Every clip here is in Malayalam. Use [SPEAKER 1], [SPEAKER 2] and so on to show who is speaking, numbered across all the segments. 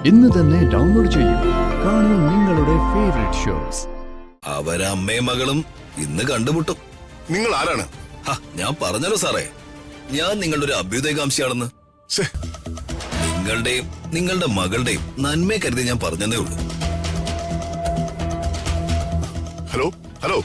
[SPEAKER 1] ഇന്ന് തന്നെ ഡൗൺലോഡ് ചെയ്യൂ. കാണൂ നിങ്ങളുടെ ഫേവറേറ്റ് ഷോസ്.
[SPEAKER 2] അവരമ്മയും മകളും ഇന്ന് കണ്ടുമുട്ടും.
[SPEAKER 3] നിങ്ങൾ ആരാണ്?
[SPEAKER 2] ഞാൻ പറഞ്ഞല്ലോ സാറേ, ഞാൻ നിങ്ങളുടെ ഒരു അഭ്യുദയകാംക്ഷിയാണെന്ന്. നിങ്ങളുടെയും നിങ്ങളുടെ മകളുടെയും നന്മയെ കരുതി ഞാൻ പറഞ്ഞതേ ഉള്ളൂ.
[SPEAKER 3] ഹലോ ഹലോ,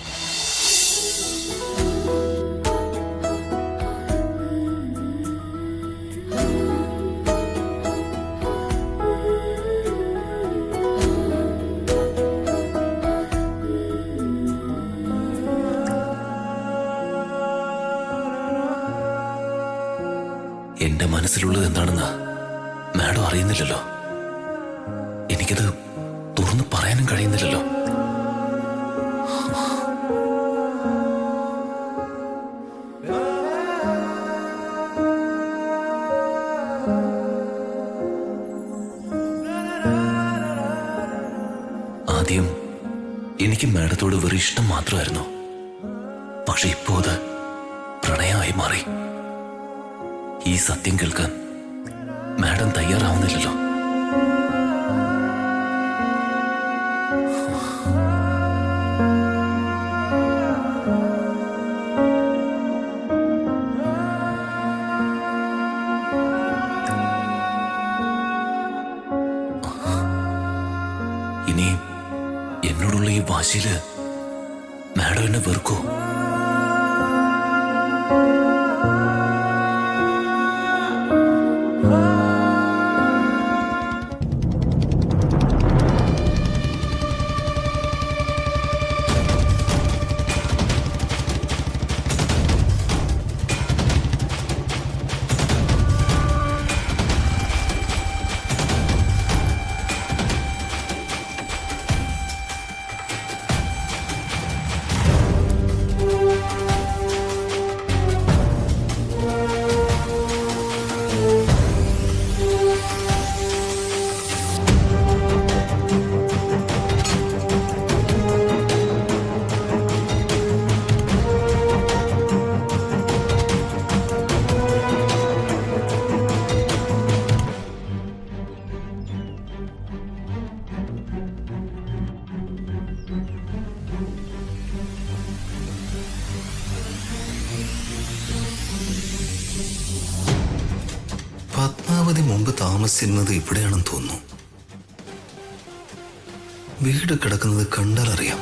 [SPEAKER 2] എന്റെ മനസ്സിലുള്ളത് എന്താണെന്ന് മാഡം അറിയുന്നില്ലല്ലോ. എനിക്കത് തുറന്നു പറയാനും കഴിയുന്നില്ലല്ലോ. ആദ്യം എനിക്ക് മാഡത്തോട് വെറും ഇഷ്ടം മാത്രമായിരുന്നു. പക്ഷെ ഇപ്പോ അത് പ്രണയമായി മാറി. ഈ സത്യം കേൾക്കാൻ മാഡം തയ്യാറാവുന്നില്ലല്ലോ. ഇനി എന്നോടുള്ള ഈ വാശിയില് മാഡം എന്നെ വെറുക്കോ? പത്മാവതി മുമ്പ് താമസിച്ചിരുന്നത് ഇവിടെയാണെന്ന് തോന്നുന്നു. വീട് കിടക്കുന്നത് കണ്ടാൽ അറിയാം.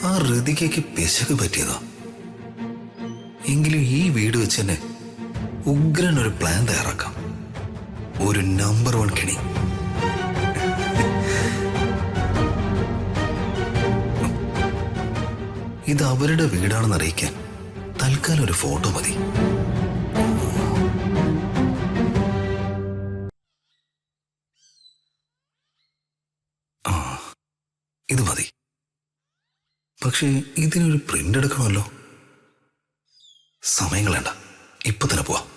[SPEAKER 2] ആ ഋതികയ്ക്ക് പിശക് പറ്റിയതാ. എങ്കിലും ഈ വീട് വെച്ച് തന്നെ ഉഗ്രൻ ഒരു പ്ലാൻ തയ്യാറാക്കാം. ഒരു നമ്പർ 1 കെണി. ഇത് അവരുടെ വീടാണെന്ന് അറിയിക്കാൻ തൽക്കാലം ഒരു ഫോട്ടോ മതി. ഇത് മതി. പക്ഷേ ഇതിനൊരു പ്രിന്റ് എടുക്കണമല്ലോ. സമയം കളയണ്ട, ഇപ്പൊ തന്നെ പോവാം.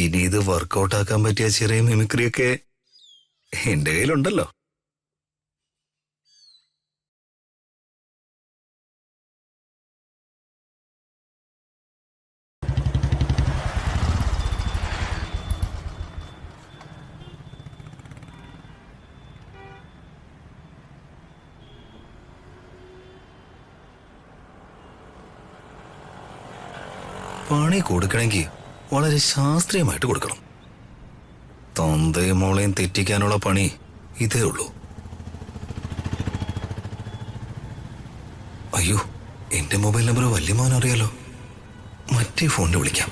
[SPEAKER 2] ഇനി ഇത് വർക്കൗട്ട് ആക്കാൻ പറ്റിയ ചെറിയ മിമിക്രിയൊക്കെ എന്റെ കയ്യിലുണ്ടല്ലോ. പണി കൊടുക്കണമെങ്കിൽ വളരെ ശാസ്ത്രീയമായിട്ട് കൊടുക്കണം. തന്തയും മോളെയും തെറ്റിക്കാനുള്ള പണി ഇതേ ഉള്ളൂ. അയ്യോ, എന്റെ മൊബൈൽ നമ്പർ വല്യമാൻ അറിയാലോ. മറ്റേ ഫോണിൽ വിളിക്കാം.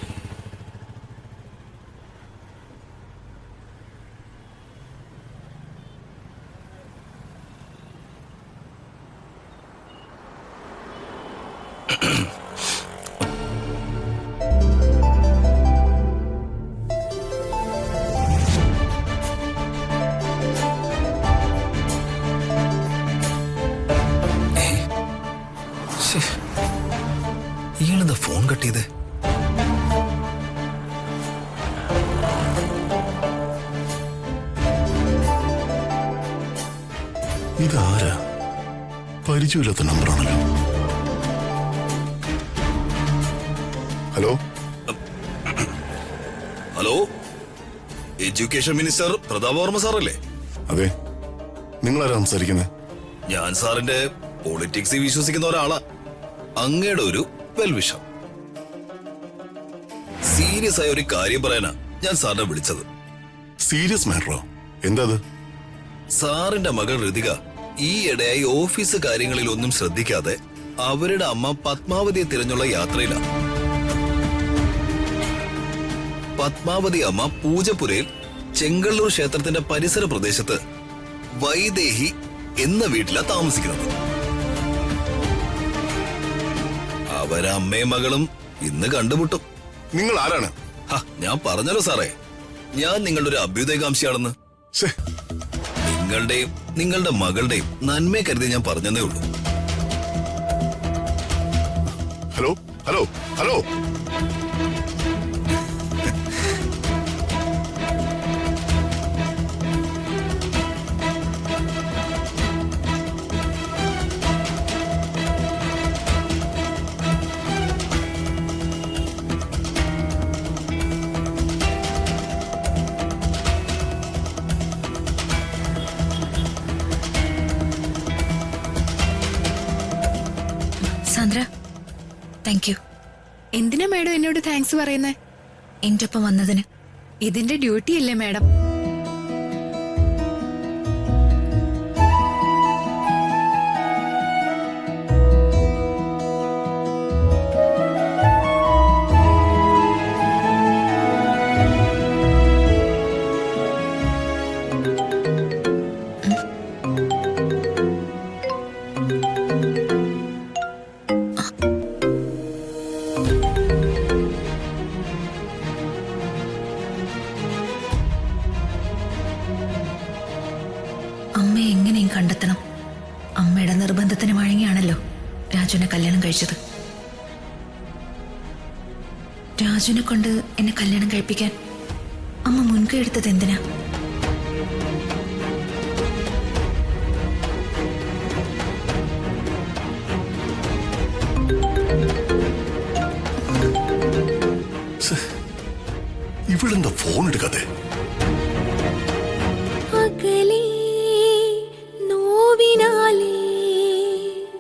[SPEAKER 2] ഇയാളെന്താ ഫോൺ കട്ട് ചെയ്തേ?
[SPEAKER 3] ഇതാരാ? പരിചയമില്ലാത്ത നമ്പറാണല്ലോ. Hello
[SPEAKER 2] hello, education minister Pratap Varma സാറല്ലേ?
[SPEAKER 3] അതെ, നിങ്ങളാരാ സംസാരിക്കുന്നത്?
[SPEAKER 2] ഞാൻ സാറിന്റെ പൊളിറ്റിക്സിൽ വിശ്വസിക്കുന്ന ഒരാളാ. അങ്ങയുടെ ഒരു വെൽവിഷം. സീരിയസ് ആയ ഒരു കാര്യം പറയാനാ ഞാൻ സാറിനെ വിളിച്ചത്.
[SPEAKER 3] സീരിയസ് മാറ്ററോ? എന്താ അത്?
[SPEAKER 2] സാറിന്റെ മകൾ ഋതിക ഈയിടെയായി ഓഫീസ് കാര്യങ്ങളിൽ ഒന്നും ശ്രദ്ധിക്കാതെ അവരുടെ അമ്മ പത്മാവതിയെ തിരഞ്ഞുള്ള യാത്രയിലാണ്. പത്മാവതി അമ്മ പൂജപ്പുരയിൽ ചെങ്കള്ളൂർ ക്ഷേത്രത്തിന്റെ പരിസര പ്രദേശത്ത് വൈദേഹി എന്ന വീട്ടിലാ താമസിക്കുന്നത്. അവരമ്മയും മകളും ഇന്ന് കണ്ടുമുട്ടും.
[SPEAKER 3] നിങ്ങൾ ആരാണ്?
[SPEAKER 2] ഞാൻ പറഞ്ഞല്ലോ സാറേ, ഞാൻ നിങ്ങളുടെ ഒരു അഭ്യുദയകാംക്ഷിയാണെന്ന്.
[SPEAKER 3] ശ്ശേ,
[SPEAKER 2] നിങ്ങളുടെയും നിങ്ങളുടെ മകളുടെയും നന്മയെ കരുതി ഞാൻ പറഞ്ഞതേ ഉള്ളൂ.
[SPEAKER 3] Hello hello hello,
[SPEAKER 4] Sandra, thank you.
[SPEAKER 5] എന്തിനാ മാഡം എന്നോട് താങ്ക്സ് പറയുന്നേ?
[SPEAKER 4] എന്റെ ഒപ്പം വന്നതിന്.
[SPEAKER 5] ഇതിന്റെ ഡ്യൂട്ടി അല്ലേ മാഡം?
[SPEAKER 4] അമ്മയെ എങ്ങനെയും കണ്ടെത്തണം. അമ്മയുടെ നിർബന്ധത്തിന് വഴങ്ങിയാണല്ലോ രാജുവിനെ കല്യാണം കഴിച്ചത്. രാജുവിനെ കൊണ്ട് എന്നെ കല്യാണം കഴിപ്പിക്കാൻ അമ്മ മുൻകൈ എടുത്തത് എന്തിനാ?
[SPEAKER 3] ഇവിടെന്താ ഫോൺ എടുക്കാതെ?